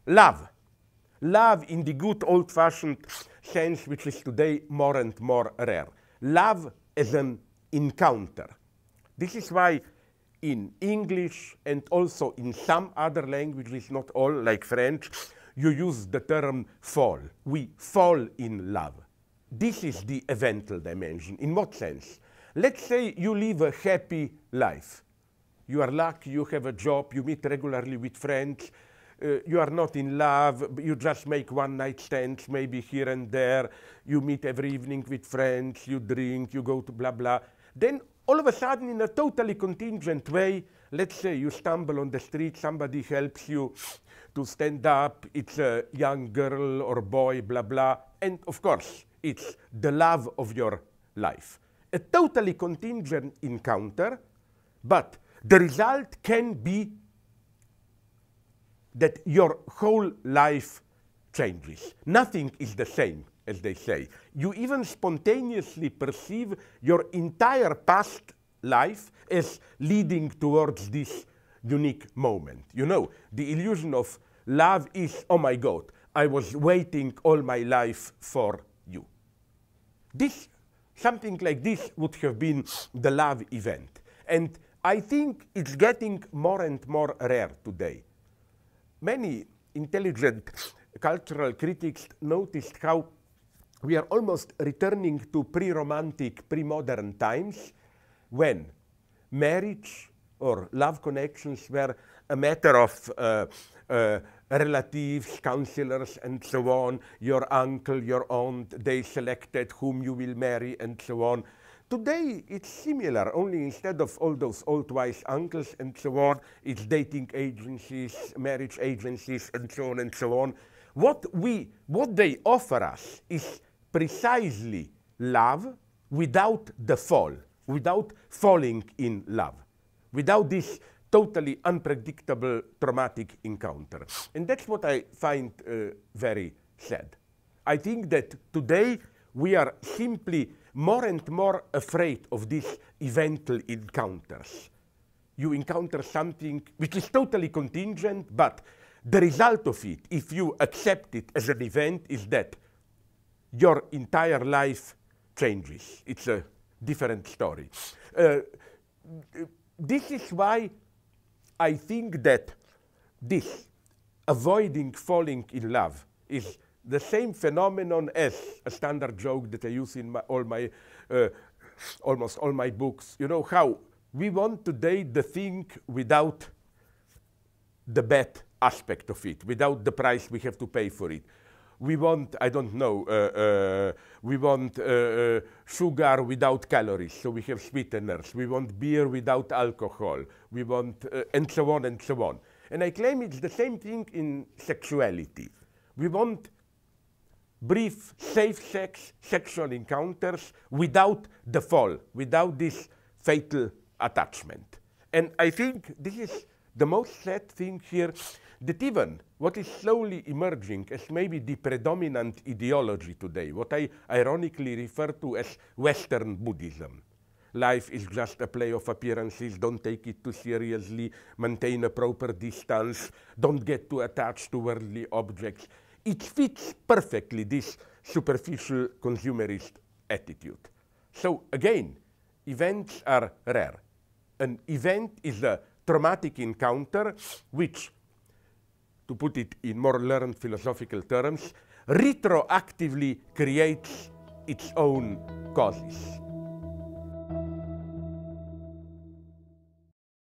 love. Love in the good old-fashioned sense, which is today more and more rare. Love as an encounter. This is why in English and also in some other languages, not all, like French, you use the term fall. We fall in love. This is the eventual dimension. In what sense? Let's say you live a happy life. You are lucky, you have a job, you meet regularly with friends, you are not in love, you just make one-night stands, maybe here and there, you meet every evening with friends, you drink, you go to blah, blah. Then all of a sudden, in a totally contingent way, let's say you stumble on the street, somebody helps you to stand up, it's a young girl or boy, blah, blah, and of course, it's the love of your life. A totally contingent encounter, but the result can be that your whole life changes. Nothing is the same, as they say. You even spontaneously perceive your entire past life as leading towards this unique moment. You know, the illusion of love is, oh my God, I was waiting all my life for you. This, something like this would have been the love event. And I think it's getting more and more rare today. Many intelligent cultural critics noticed how we are almost returning to pre-romantic, pre-modern times when marriage or love connections were a matter of relatives, counselors, and so on. Your uncle, your aunt, they selected whom you will marry, and so on. Today, it's similar, only instead of all those old wise uncles and so on, it's dating agencies, marriage agencies, and so on and so on. What they offer us is precisely love without the fall, without falling in love, without this totally unpredictable traumatic encounter. And that's what I find very sad. I think that today we are simply more and more afraid of these eventual encounters. You encounter something which is totally contingent, but the result of it, if you accept it as an event, is that your entire life changes. It's a different story. This is why I think that this avoiding falling in love is the same phenomenon as a standard joke that I use in almost all my books. You know how we want to date the thing without the bad aspect of it, without the price we have to pay for it. We want, I don't know, we want sugar without calories, so we have sweeteners. We want beer without alcohol. We want, and so on and so on. And I claim it's the same thing in sexuality. We want brief, safe sex, sexual encounters without the fall, without this fatal attachment. And I think this is the most sad thing here, that even what is slowly emerging as maybe the predominant ideology today, what I ironically refer to as Western Buddhism. Life is just a play of appearances, don't take it too seriously, maintain a proper distance, don't get too attached to worldly objects. It fits perfectly this superficial consumerist attitude. So again, events are rare. An event is a traumatic encounter which, to put it in more learned philosophical terms, retroactively creates its own causes.